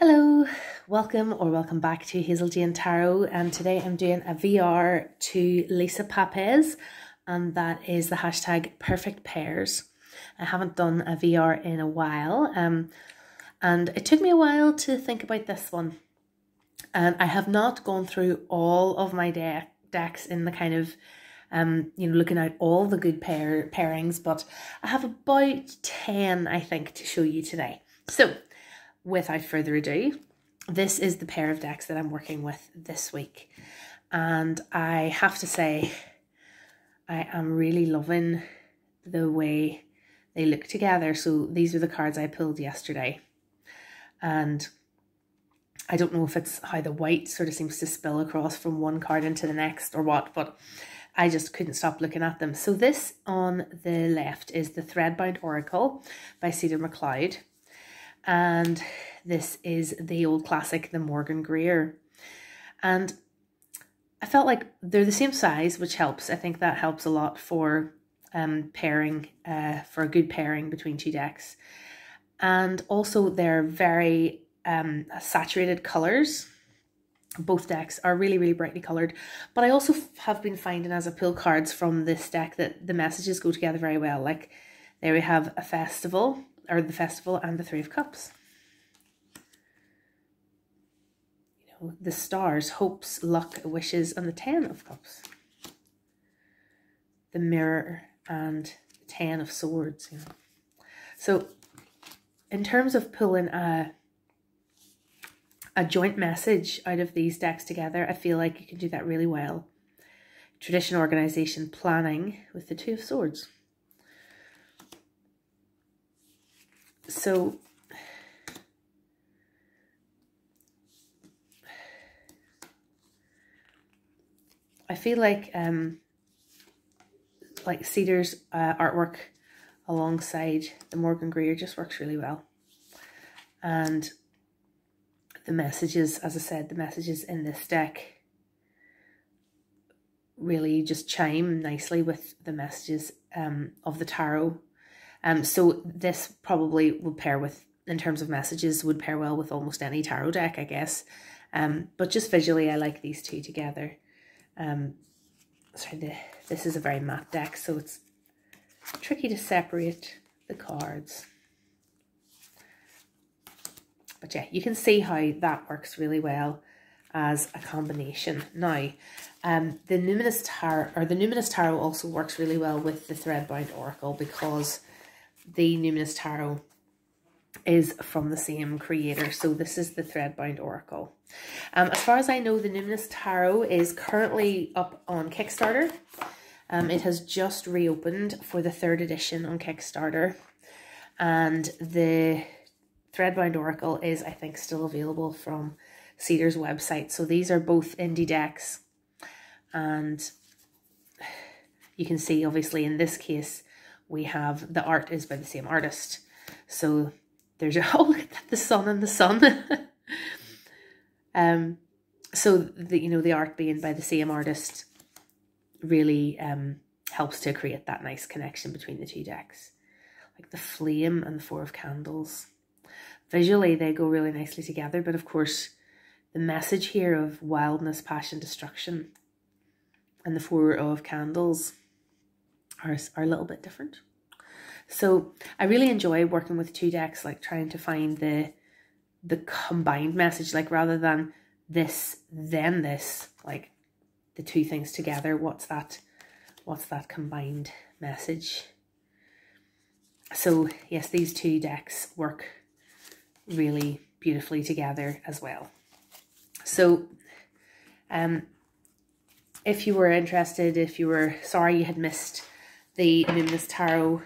Hello, welcome back to Hazel Jane Tarot, and today I'm doing a VR to Lisa Papez, and that is the hashtag perfect pairs. I haven't done a VR in a while, and it took me a while to think about this one, and I have not gone through all of my decks in the kind of looking at all the good pairings, but I have about 10 I think to show you today. So without further ado, this is the pair of decks that I'm working with this week. And I have to say, I am really loving the way they look together. So these are the cards I pulled yesterday. And I don't know if it's how the white sort of seems to spill across from one card into the next or what, but I just couldn't stop looking at them. So this on the left is the Threadbound Oracle by Cedar MacLeod. And this is the old classic, the Morgan Greer. And I felt like they're the same size, which helps. I think that helps a lot for pairing, for a good pairing between two decks. And also they're very saturated colours. Both decks are really, really brightly coloured. But I also have been finding as I pull cards from this deck that the messages go together very well. Like there we have a festival, or the festival, and the Three of Cups. You know, the stars, hopes, luck, wishes, and the Ten of Cups. The mirror and the Ten of Swords. You know. So, in terms of pulling a joint message out of these decks together, I feel like you can do that really well. Tradition, organisation, planning with the Two of Swords. So I feel like Cedar's artwork alongside the Morgan Greer just works really well. And the messages, as I said, the messages in this deck really just chime nicely with the messages of the tarot. So this probably would pair with, in terms of messages, would pair well with almost any tarot deck, I guess. But just visually, I like these two together. This is a very matte deck, so it's tricky to separate the cards. But yeah, you can see how that works really well as a combination. Now, the Numinous Tarot also works really well with the Threadbound Oracle because the Numinous Tarot is from the same creator. So this is the Threadbound Oracle. As far as I know, the Numinous Tarot is currently up on Kickstarter. It has just reopened for the 3rd edition on Kickstarter. And the Threadbound Oracle is, I think, still available from Cedar's website. So these are both indie decks. And you can see, obviously, in this case, we have the art is by the same artist. So there's your, oh, look at that, the sun and the sun. So the art being by the same artist really helps to create that nice connection between the two decks. Like the flame and the Four of Candles. Visually, they go really nicely together, but of course, the message here of wildness, passion, destruction, and the Four of Candles are a little bit different. So I really enjoy working with two decks, like trying to find the combined message, like rather than this, then this, like the two things together, what's that combined message? So yes, these two decks work really beautifully together as well. So if you were interested, if you were sorry you had missed the Numinous Tarot,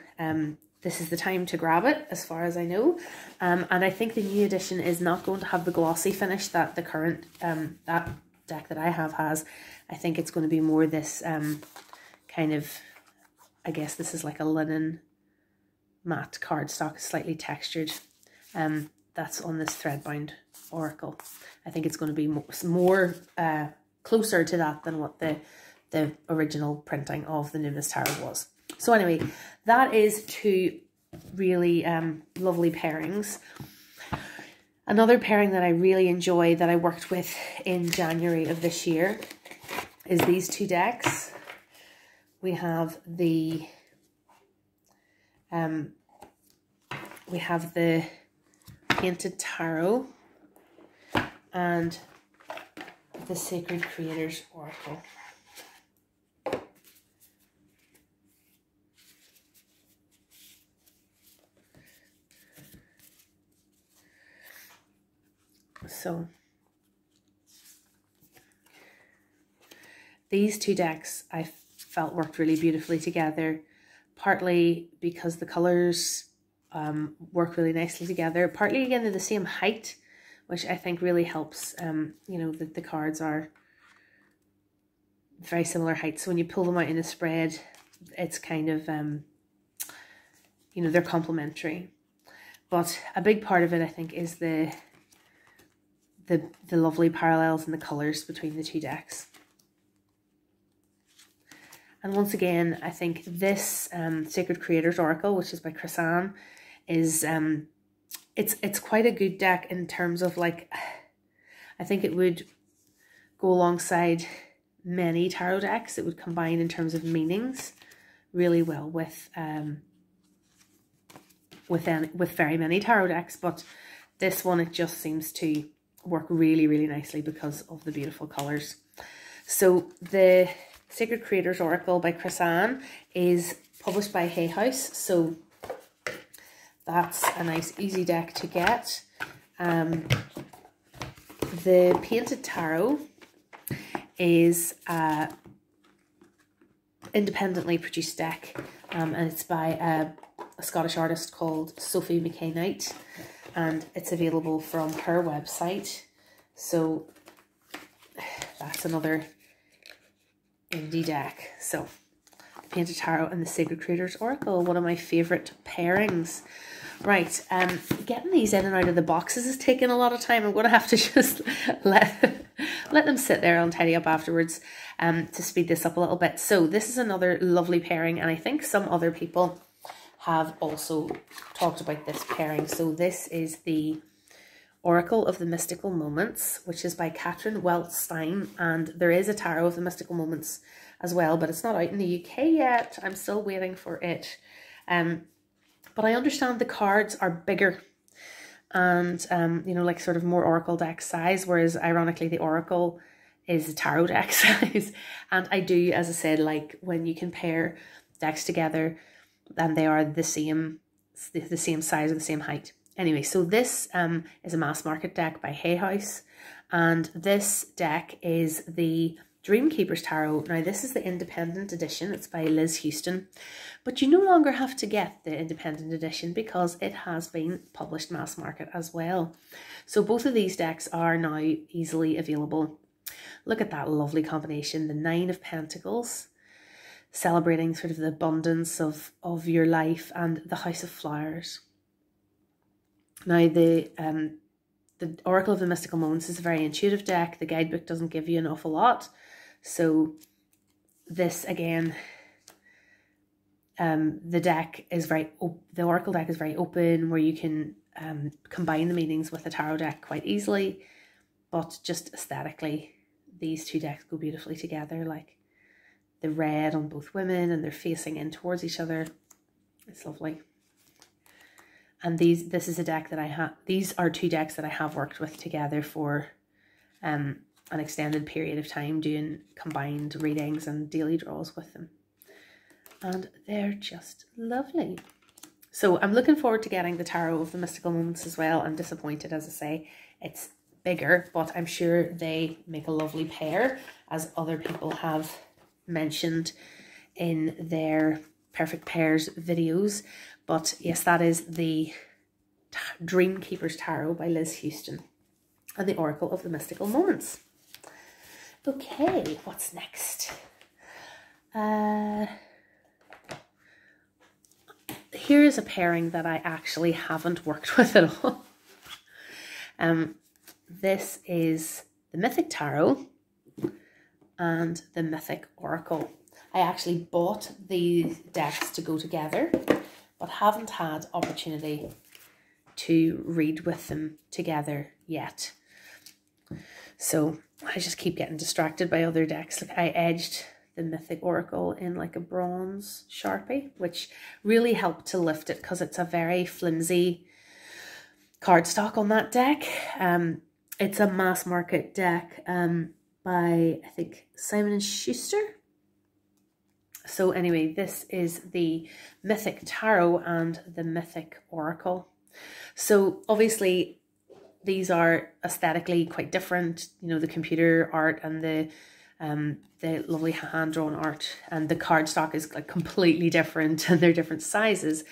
this is the time to grab it, as far as I know. And I think the new edition is not going to have the glossy finish that the current that deck that I have has. I think it's going to be more this kind of, I guess this is like a linen matte cardstock, slightly textured. That's on this Threadbound Oracle. I think it's going to be more closer to that than what the original printing of the Numinous Tarot was. So anyway, that is two really lovely pairings. Another pairing that I really enjoy that I worked with in January of this year is these two decks. We have the Painted Tarot and the Sacred Creators Oracle. So these two decks I felt worked really beautifully together, partly because the colours work really nicely together, partly again they're the same height, which I think really helps. You know, the cards are very similar height, so when you pull them out in a spread, it's kind of, you know, they're complementary. But a big part of it, I think, is the lovely parallels in the colours between the two decks. And once again, I think this Sacred Creators Oracle, which is by Chrisanne, is it's quite a good deck in terms of, like, I think it would go alongside many tarot decks. It would combine in terms of meanings really well with very many tarot decks, but this one, it just seems to work really, really nicely because of the beautiful colours. So the Sacred Creators Oracle by Chrisanne is published by Hay House, so that's a nice easy deck to get. The Painted Tarot is a independently produced deck, and it's by a Scottish artist called Sophie McKay Knight, and it's available from her website. So that's another indie deck. So Painted Tarot and the Sacred Creators Oracle, one of my favourite pairings. Right, getting these in and out of the boxes is taking a lot of time. I'm going to have to just let them sit there and tidy up afterwards to speed this up a little bit. So this is another lovely pairing, and I think some other people have also talked about this pairing. So this is the Oracle of the Mystical Moments, which is by Catherine Welch-Stein, and there is a Tarot of the Mystical Moments as well, but it's not out in the UK yet. I'm still waiting for it. But I understand the cards are bigger and, you know, like sort of more Oracle deck size, whereas ironically the Oracle is a tarot deck size. And I do, as I said, like when you compare decks together and they are the same size or the same height. Anyway, so this is a mass market deck by Hay House, and this deck is the Dreamkeepers Tarot. Now, this is the independent edition. It's by Liz Houston, but you no longer have to get the independent edition because it has been published mass market as well. So both of these decks are now easily available. Look at that lovely combination, the Nine of Pentacles, celebrating sort of the abundance of your life, and the House of Flowers. Now, the Oracle of the Mystical Moments is a very intuitive deck. The guidebook doesn't give you an awful lot. So this, again, the Oracle deck is very open, where you can combine the meanings with the tarot deck quite easily. But just aesthetically, these two decks go beautifully together, like the red on both women, and they're facing in towards each other. It's lovely. And this is a deck that I have. These are two decks that I have worked with together for an extended period of time, doing combined readings and daily draws with them. And they're just lovely. So I'm looking forward to getting the Tarot of the Mystical Moments as well. I'm disappointed, as I say, it's bigger, but I'm sure they make a lovely pair, as other people have mentioned in their Perfect Pairs videos. But yes, that is the Dreamkeepers Tarot by Liz Houston and the Oracle of the Mystical Moments. Okay, what's next? Here is a pairing that I actually haven't worked with at all. This is the Mythic Tarot and the Mythic Oracle. I actually bought these decks to go together, but haven't had opportunity to read with them together yet. So I just keep getting distracted by other decks. Like, I edged the Mythic Oracle in like a bronze Sharpie, which really helped to lift it because it's a very flimsy cardstock on that deck. It's a mass market deck by, I think, Simon & Schuster. So anyway, this is the Mythic Tarot and the Mythic Oracle. So obviously these are aesthetically quite different, you know, the computer art and the lovely hand-drawn art, and the cardstock is like completely different and they're different sizes,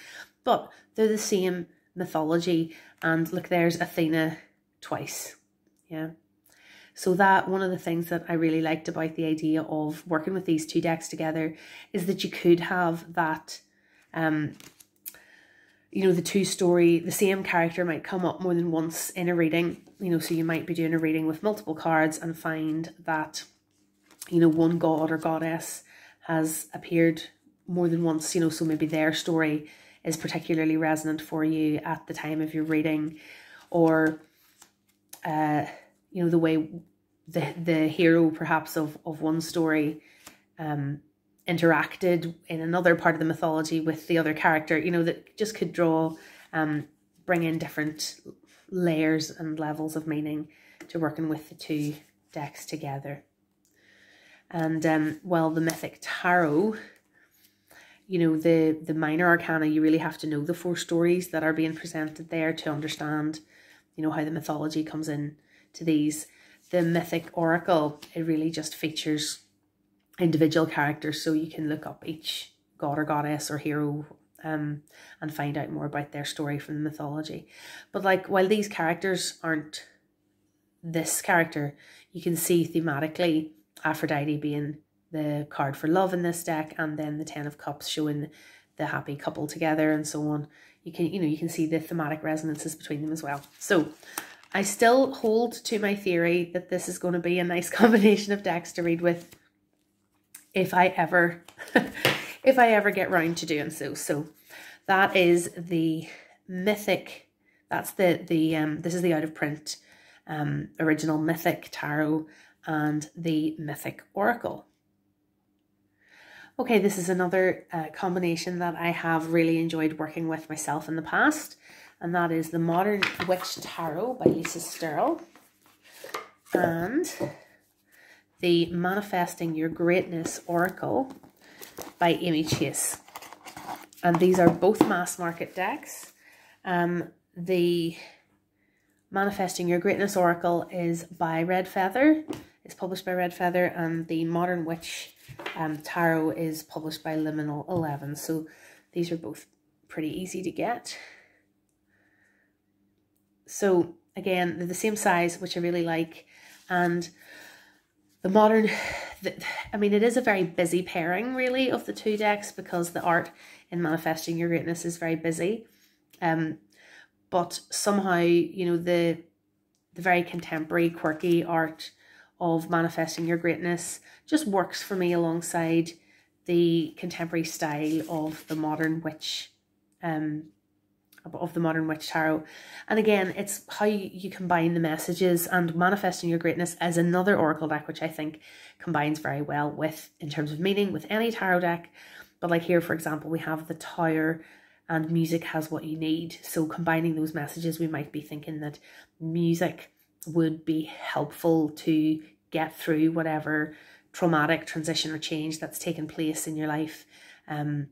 but they're the same mythology. And look, there's Athena twice. Yeah. So that one of the things that I really liked about the idea of working with these two decks together is that you could have that, you know, the same character might come up more than once in a reading, you know, so you might be doing a reading with multiple cards and find that, you know, one god or goddess has appeared more than once, you know, so maybe their story is particularly resonant for you at the time of your reading, or, you know, the way the hero perhaps of one story interacted in another part of the mythology with the other character, you know, that just could bring in different layers and levels of meaning to working with the two decks together. And well, the Mythic Tarot, you know, the minor arcana, you really have to know the 4 stories that are being presented there to understand, you know, how the mythology comes in to these. The Mythic Oracle, it really just features individual characters, so you can look up each god or goddess or hero and find out more about their story from the mythology. But like, while these characters aren't this character, you can see thematically Aphrodite being the card for love in this deck, and then the 10 of Cups showing the happy couple together and so on. You can see the thematic resonances between them as well. So I still hold to my theory that this is going to be a nice combination of decks to read with if I ever get round to doing so. So that is the Mythic, that's this is the out of print original Mythic Tarot and the Mythic Oracle. Okay, this is another combination that I have really enjoyed working with myself in the past, and that is the Modern Witch Tarot by Lisa Sterle and the Manifesting Your Greatness Oracle by Amy Chase. And these are both mass market decks. The Manifesting Your Greatness Oracle is by Red Feather. It's published by Red Feather, and the Modern Witch Tarot is published by Liminal 11. So these are both pretty easy to get. So again, they're the same size, which I really like. And the modern, I mean, it is a very busy pairing really of the two decks, because the art in Manifesting Your Greatness is very busy. But somehow, you know, the very contemporary, quirky art of Manifesting Your Greatness just works for me alongside the contemporary style of the Modern Witch Tarot. And again, it's how you combine the messages, and Manifesting Your Greatness as another oracle deck which I think combines very well with, in terms of meaning, with any tarot deck. But like here, for example, we have the Tower and music has what you need. So combining those messages, we might be thinking that music would be helpful to get through whatever traumatic transition or change that's taken place in your life. You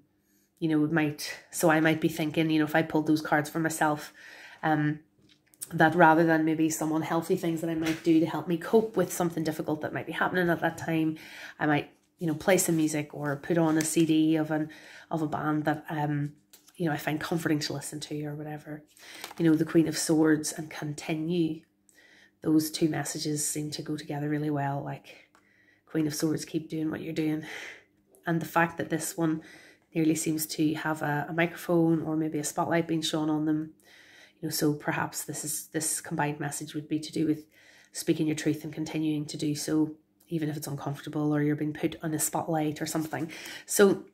know, so I might be thinking, you know, if I pulled those cards for myself, that rather than maybe some unhealthy things that I might do to help me cope with something difficult that might be happening at that time, I might, you know, play some music or put on a CD of a band that you know, I find comforting to listen to, or whatever. You know, the Queen of Swords and Continue, those two messages seem to go together really well. Like, Queen of Swords, keep doing what you're doing. And the fact that this one nearly seems to have a microphone or maybe a spotlight being shone on them, you know, so perhaps this combined message would be to do with speaking your truth and continuing to do so, even if it's uncomfortable or you're being put on a spotlight or something. So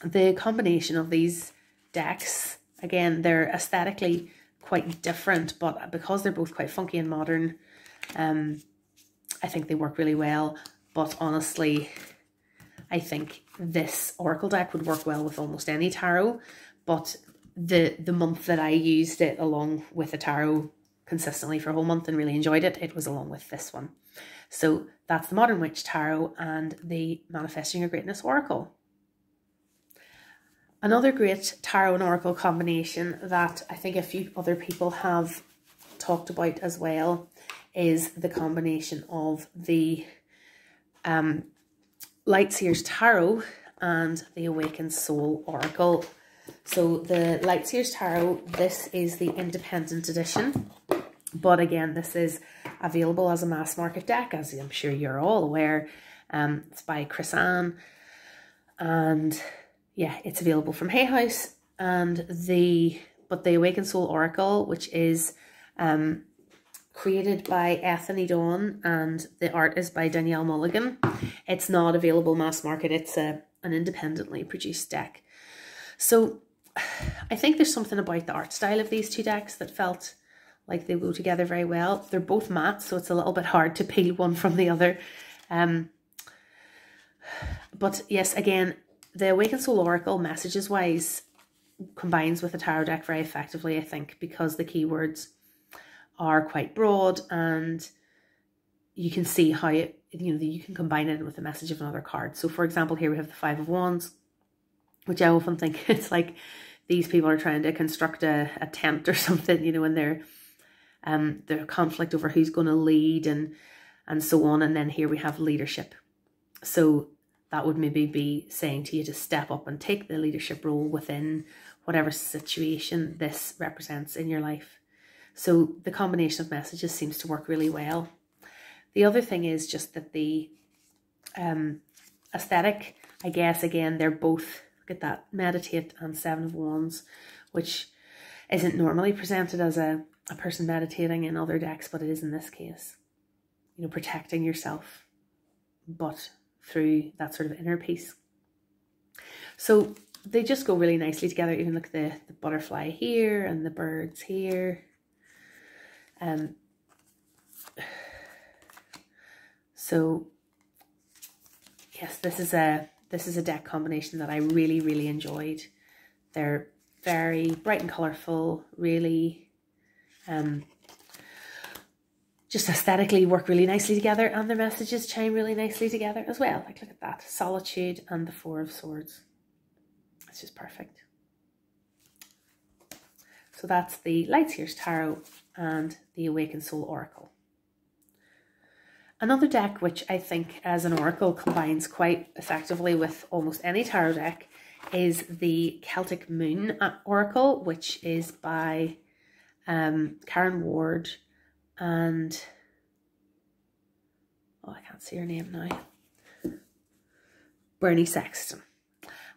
the combination of these decks Again, they're aesthetically quite different, but because they're both quite funky and modern, I think they work really well. But honestly, I think this Oracle deck would work well with almost any tarot. But the month that I used it along with a tarot consistently for a whole month and really enjoyed it, it was along with this one. So that's the Modern Witch Tarot and the Manifesting Your Greatness Oracle. Another great tarot and oracle combination that I think a few other people have talked about as well is the combination of the Lightseers Tarot and the Awakened Soul Oracle. So the Lightseers Tarot, this is the independent edition, but again, this is available as a mass market deck, as I'm sure you're all aware. It's by Chris Ann, and yeah, it's available from Hay House. And the Awakened Soul Oracle, which is created by Anthony Dawn, and the art is by Danielle Mulligan. It's not available mass market. It's an independently produced deck. So I think there's something about the art style of these two decks that felt like they go together very well. They're both matte, so it's a little bit hard to peel one from the other. But yes, again, the Awakened Soul Oracle, messages-wise, combines with the tarot deck very effectively, I think, because the keywords are quite broad and you can see how you can combine it with the message of another card. So, for example, here we have the Five of Wands, which I often think it's like these people are trying to construct a tent or something, and their conflict over who's going to lead and so on. And then here we have leadership. So that would maybe be saying to you to step up and take the leadership role within whatever situation this represents in your life. So the combination of messages seems to work really well. The other thing is just that the aesthetic, I guess, again, they're both, look at that, Meditate and Seven of Wands, which isn't normally presented as a person meditating in other decks, but it is in this case. Protecting yourself, but through that sort of inner peace. So they just go really nicely together. Even look at the butterfly here and the birds here. So yes, this is a deck combination that I really, really enjoyed. They're very bright and colourful, really just aesthetically work really nicely together, and their messages chime really nicely together as well. Like, look at that, Solitude and the Four of Swords. It's just perfect. So that's the Lightseers Tarot and the Awakened Soul Oracle. Another deck which I think as an oracle combines quite effectively with almost any tarot deck is the Celtic Moon Oracle, which is by Karen Ward and, oh, I can't see her name now, Bernie Sexton.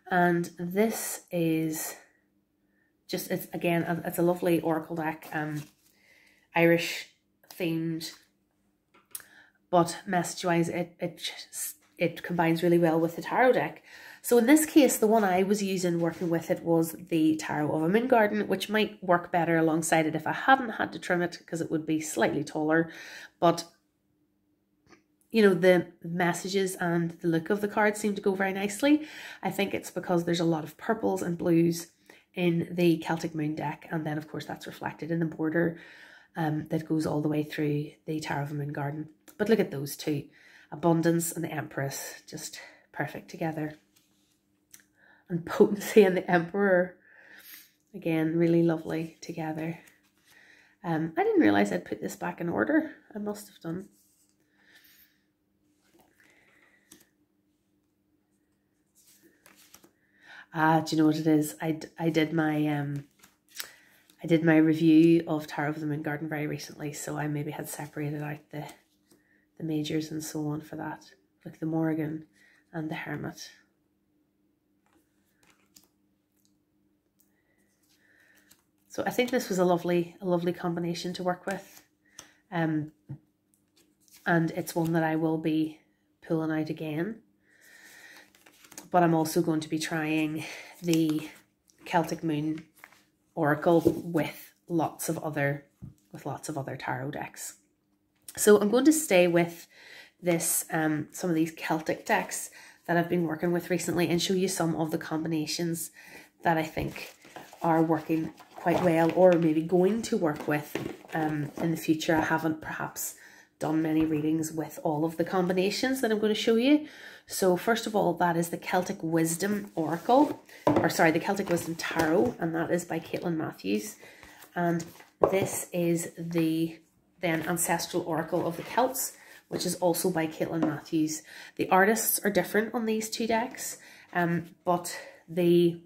And this is just, it's again, it's a lovely oracle deck, Irish themed, but message-wise, it combines really well with the tarot deck. So in this case, the one I was using working with it was the Tarot of a Moon Garden, which might work better alongside it if I hadn't had to trim it, because it would be slightly taller. But, the messages and the look of the cards seem to go very nicely. I think it's because there's a lot of purples and blues in the Celtic Moon deck. And then, of course, that's reflected in the border that goes all the way through the Tarot of a Moon Garden. But look at those two, Abundance and the Empress, just perfect together. And Potency and the Emperor, again, really lovely together. I didn't realise I'd put this back in order. I must have done. Do you know what it is? I did my review of Tarot of the Moon Garden very recently, so I maybe had separated out the majors and so on for that, like the Morrigan and the Hermit. So I think this was a lovely combination to work with, and it's one that I will be pulling out again. But I'm also going to be trying the Celtic Moon Oracle with lots of other tarot decks. So I'm going to stay with this some of these Celtic decks that I've been working with recently and show you some of the combinations that I think are working quite well, or maybe going to work with in the future. I haven't perhaps done many readings with all of the combinations that I'm going to show you. So first of all, that is the Celtic Wisdom Oracle, or sorry, the Celtic Wisdom Tarot, and that is by Caitlin Matthews. And this is the then Ancestral Oracle of the Celts, which is also by Caitlin Matthews. The artists are different on these two decks, but the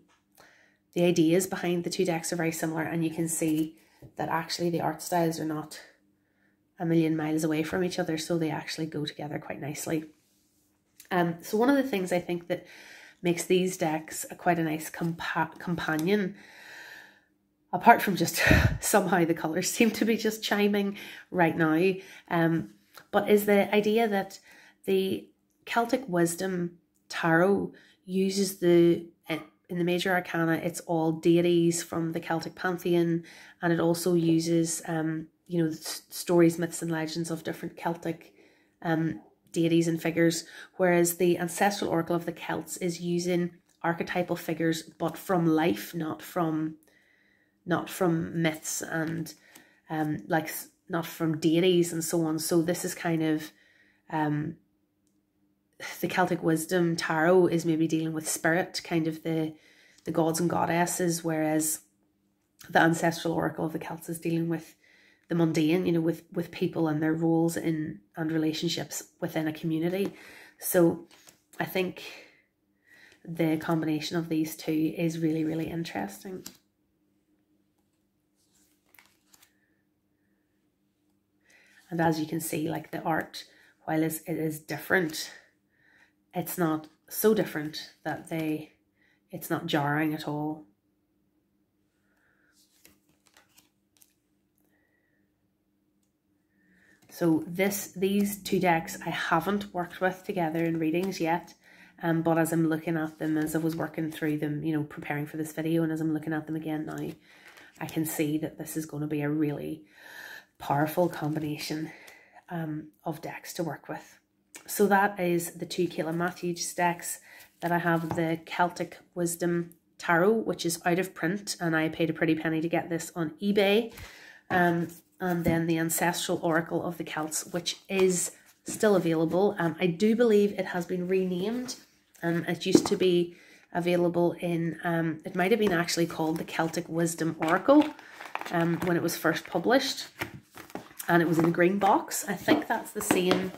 ideas behind the two decks are very similar, and you can see that actually the art styles are not a million miles away from each other, so they actually go together quite nicely. So one of the things I think that makes these decks quite a nice companion, apart from just somehow the colours seem to be just chiming right now, but is the idea that the Celtic Wisdom Tarot uses in the major arcana, it's all deities from the Celtic pantheon, and it also uses you know, stories, myths and legends of different Celtic deities and figures, whereas the Ancestral Oracle of the Celts is using archetypal figures, but from life, not from myths and like not from deities and so on. So this is kind of the Celtic Wisdom Tarot is maybe dealing with spirit, kind of the gods and goddesses, whereas the Ancestral Oracle of the Celts is dealing with the mundane, you know, with people and their roles and relationships within a community. So I think the combination of these two is really, really interesting. And as you can see, like the art, while it is different, it's not so different that it's not jarring at all. So these two decks I haven't worked with together in readings yet, but as I'm looking at them, as I was working through them, you know, preparing for this video, and as I'm looking at them again now, I can see that this is going to be a really powerful combination of decks to work with. So that is the two Caitlin Matthews decks. That I have the Celtic Wisdom Tarot, which is out of print, and I paid a pretty penny to get this on eBay. And then the Ancestral Oracle of the Celts, which is still available. I do believe it has been renamed. It used to be available in, it might have been actually called the Celtic Wisdom Oracle when it was first published. And it was in the green box. I think that's the same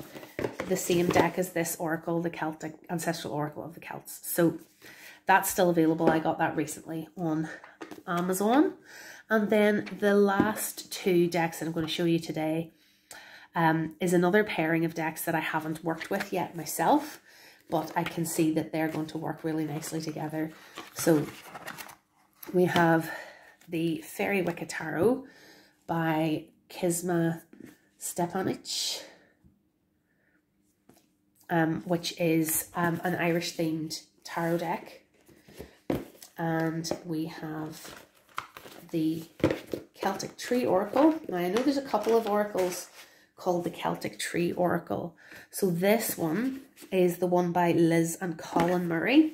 deck as this oracle, the Celtic Ancestral Oracle of the Celts. So that's still available. I got that recently on Amazon. And then the last two decks that I'm going to show you today is another pairing of decks that I haven't worked with yet myself, but I can see that they're going to work really nicely together. So we have the Faery Wicca Tarot by Kisma Stepanic, which is an Irish themed tarot deck. And we have the Celtic Tree Oracle. Now I know there's a couple of oracles called the Celtic Tree Oracle. So this one is the one by Liz and Colin Murray.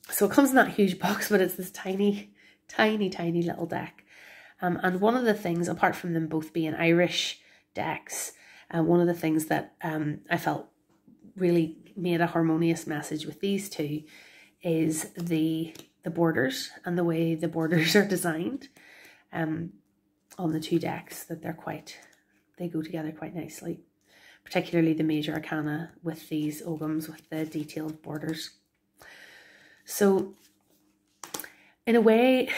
So it comes in that huge box, but it's this tiny, tiny, tiny little deck. And one of the things, apart from them both being Irish decks, one of the things that I felt really made a harmonious message with these two is the borders and the way the borders are designed on the two decks, that they go together quite nicely, particularly the major arcana with these ogams with the detailed borders. So in a way,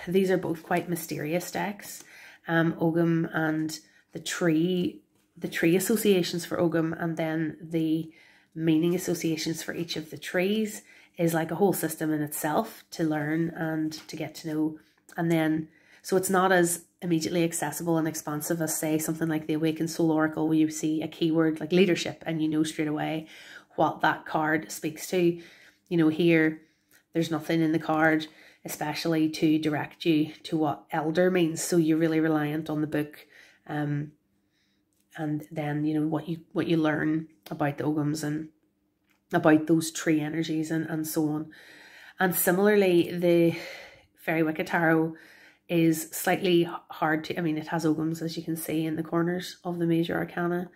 these are both quite mysterious decks. Ogam and the tree associations for Ogam, and then the meaning associations for each of the trees is like a whole system in itself to learn and to get to know. And then, so it's not as immediately accessible and expansive as, say, something like the Awakened Soul Oracle, where you see a keyword like leadership and you know straight away what that card speaks to. You know, here, there's nothing in the card especially to direct you to what elder means. So you're really reliant on the book, and then, you know, what you learn about the Oghams and about those tree energies and so on. And similarly, the Fairy Wicca Tarot is slightly hard to, I mean, it has Oghams, as you can see, in the corners of the major arcana,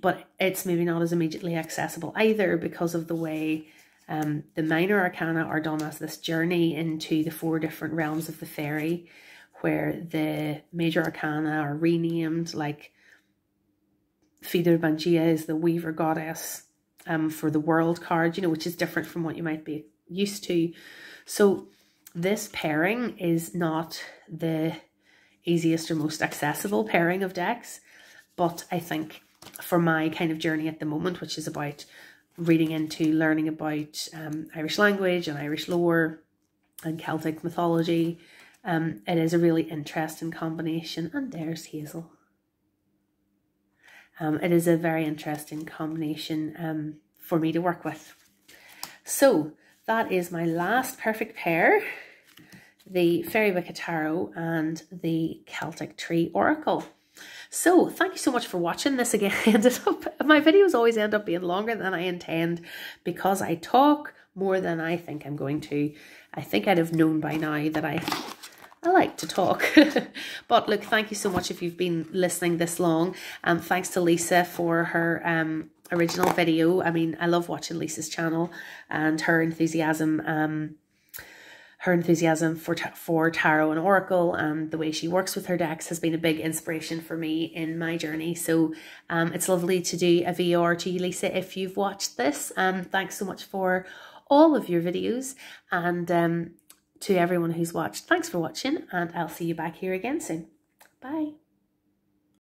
but it's maybe not as immediately accessible either, because of the way the minor arcana are done as this journey into the 4 different realms of the fairy, where the major arcana are renamed, like Fidr Bangia is the Weaver Goddess for the World card, you know, which is different from what you might be used to. So this pairing is not the easiest or most accessible pairing of decks, but I think for my kind of journey at the moment, which is about reading into learning about Irish language and Irish lore and Celtic mythology, it is a really interesting combination. And there's Hazel. It is a very interesting combination for me to work with. So that is my last perfect pair, the Fairy Wicca Tarot and the Celtic Tree Oracle. So thank you so much for watching. This again ended up, my videos always end up being longer than I intend, because I talk more than I think I'm going to. I think I'd have known by now that I like to talk. But look, thank you so much if you've been listening this long. Thanks to Lisa for her original video. I mean, I love watching Lisa's channel, and her enthusiasm for tarot and oracle, and the way she works with her decks has been a big inspiration for me in my journey. So it's lovely to do a VR to you, Lisa, if you've watched this. Thanks so much for all of your videos, and to everyone who's watched, thanks for watching, and I'll see you back here again soon. Bye.